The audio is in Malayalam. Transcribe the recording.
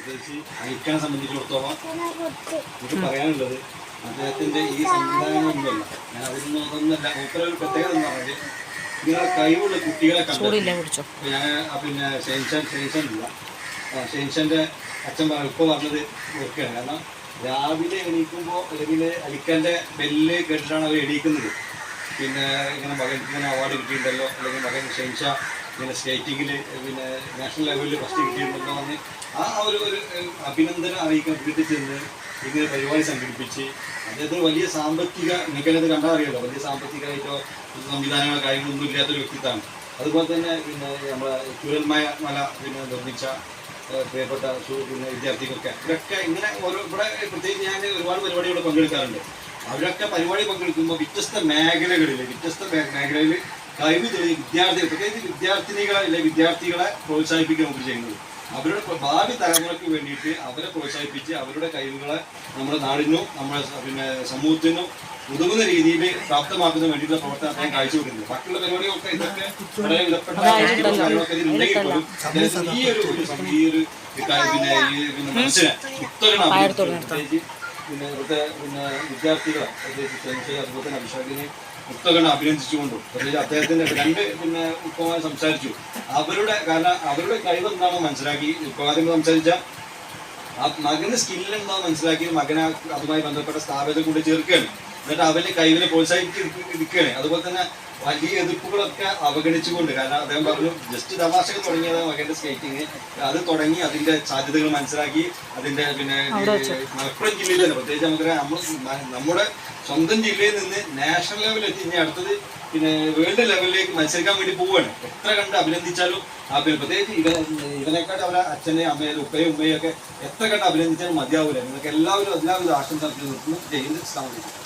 പ്രത്യേകിച്ച് അലിഖാനെ സംബന്ധിച്ചിടത്തോളം എനിക്ക് പറയാനുള്ളത് അദ്ദേഹത്തിന്റെ ഈ സംവിധാനമൊന്നുമല്ല. ഞാൻ അതിനൊന്നല്ല മൂപ്പരൊരു പ്രത്യേകത എന്ന് പറഞ്ഞാൽ ഇങ്ങനെ കഴിവുള്ള കുട്ടികളെ കണ്ടു. ഞാൻ പിന്നെ ഷെയ്ൻഷാന്റെ അച്ഛൻ ഇപ്പോൾ പറഞ്ഞത് ഓർക്കുകയാണ്. കാരണം രാവിലെ എണീക്കുമ്പോൾ അല്ലെങ്കിൽ അലിഖാന്റെ ബെല്ല് കേട്ടിട്ടാണ് അവർ എണീക്കുന്നത്. പിന്നെ ഇങ്ങനെ മകൻ ഇങ്ങനെ അവാർഡ് കിട്ടിയിട്ടുണ്ടല്ലോ, അല്ലെങ്കിൽ മകൻ ഷെയ്ൻഷാ ഇങ്ങനെ സ്റ്റേറ്റിങ്ങിൽ പിന്നെ നാഷണൽ ലെവലിൽ ഫസ്റ്റ് കിട്ടിയിട്ടുണ്ടല്ലോ എന്ന് ആ ഒരു അഭിനന്ദനം അറിയിക്കാൻ വീട്ടിൽ ചെന്ന് ഇങ്ങനെ പരിപാടി സംഘടിപ്പിച്ച് അദ്ദേഹത്തിന് വലിയ സാമ്പത്തിക നിങ്ങൾക്കത് കണ്ടാൽ അറിയാമല്ലോ, വലിയ സാമ്പത്തികമായിട്ടോ സംവിധാനങ്ങളോ കാര്യങ്ങളൊന്നും ഇല്ലാത്തൊരു വ്യക്തിത്വമാണ്. അതുപോലെ തന്നെ പിന്നെ നമ്മളെ ചുരൽമല പിന്നെ നിർമ്മിച്ച പ്രിയപ്പെട്ട പിന്നെ വിദ്യാർത്ഥികൾക്ക് ഇവരൊക്കെ ഇങ്ങനെ ഓരോ ഇവിടെ പ്രത്യേകിച്ച് ഞാൻ ഒരുപാട് പരിപാടികൾ പങ്കെടുക്കാറുണ്ട്. അവരൊക്കെ പരിപാടി പങ്കെടുക്കുമ്പോൾ വ്യത്യസ്ത മേഖലകളിൽ കഴിവ് തെളിയ വിദ്യാർത്ഥികൾ പ്രത്യേകിച്ച് വിദ്യാർത്ഥികളെ പ്രോത്സാഹിപ്പിക്കുക നമുക്ക് ചെയ്യുന്നത്. അവരുടെ ഭാവി തലമുറയ്ക്ക് വേണ്ടിയിട്ട് അവരെ പ്രോത്സാഹിപ്പിച്ച് അവരുടെ കഴിവുകളെ നമ്മുടെ നാടിനും നമ്മുടെ പിന്നെ സമൂഹത്തിനും ഉതകുന്ന രീതിയിൽ പ്രാപ്തമാക്കുന്നതിന് വേണ്ടിയിട്ടുള്ള പ്രവർത്തനം അദ്ദേഹം കാഴ്ചവെക്കുന്നുണ്ട്. ബാക്കിയുള്ള പരിപാടികളൊക്കെ ഇതൊക്കെ വളരെ വിലപ്പെട്ട കാര്യങ്ങളൊക്കെ ഇതിലുണ്ടെങ്കിൽ പോലും ഈ ഒരു പിന്നെ മനസ്സിനെ പ്രത്യേകിച്ച് പിന്നെ ഇവിടുത്തെ പിന്നെ വിദ്യാർത്ഥികളെ പ്രത്യേകിച്ച് അതുപോലെ തന്നെ അഭിഷേകിനെ മുക്തകണ്ഠ അഭിനന്ദിച്ചുകൊണ്ടും പ്രത്യേകിച്ച് അദ്ദേഹത്തിന്റെ രണ്ട് പിന്നെ ഉപ്പമാർ സംസാരിച്ചു. കാരണം അവരുടെ കഴിവ് എന്താണെന്ന് മനസ്സിലാക്കി ഉപ്പമാരും സംസാരിച്ച ആ മകന് സ്കില്ലുണ്ടാവും മനസ്സിലാക്കി മകനെ അതുമായി ബന്ധപ്പെട്ട സ്ഥാപനത്തെ കൊണ്ട് ചേർക്കുകയാണ്. എന്നിട്ട് അവന്റെ കഴിവിനെ പ്രോത്സാഹിപ്പിക്കുകയാണ്. അതുപോലെ തന്നെ വലിയ എതിർപ്പുകളൊക്കെ അവഗണിച്ചുകൊണ്ട്, കാരണം അദ്ദേഹം പറഞ്ഞു ജസ്റ്റ് തമാശകൾ തുടങ്ങിയത് മകന്റെ സ്കേറ്റിങ്, അത് തുടങ്ങി അതിന്റെ സാധ്യതകൾ മനസ്സിലാക്കി അതിന്റെ പിന്നെ മലപ്പുറം ജില്ലയിൽ തന്നെ പ്രത്യേകിച്ച് നമുക്കറിയാം നമ്മുടെ സ്വന്തം ജില്ലയിൽ നിന്ന് നാഷണൽ ലെവലിൽ എത്തി ഇനി അടുത്തത് പിന്നെ വേൾഡ് ലെവലിലേക്ക് മത്സരിക്കാൻ വേണ്ടി പോവുകയാണ്. എത്ര കണ്ട് അഭിനന്ദിച്ചാലും പ്രത്യേകിച്ച് ഇവനെക്കാട്ട് അവരെ അച്ഛനെയും അമ്മയും ഉപ്പയും ഉമ്മയും ഒക്കെ എത്ര കണ്ട് അഭിനന്ദിച്ചാലും മതിയാവില്ല. നിങ്ങൾക്ക് എല്ലാവരും എല്ലാവിധ ആശംസ നിർത്തുന്നു. ജയ് ഹിന്ദ്. അസ്സലാമു അലൈക്കും.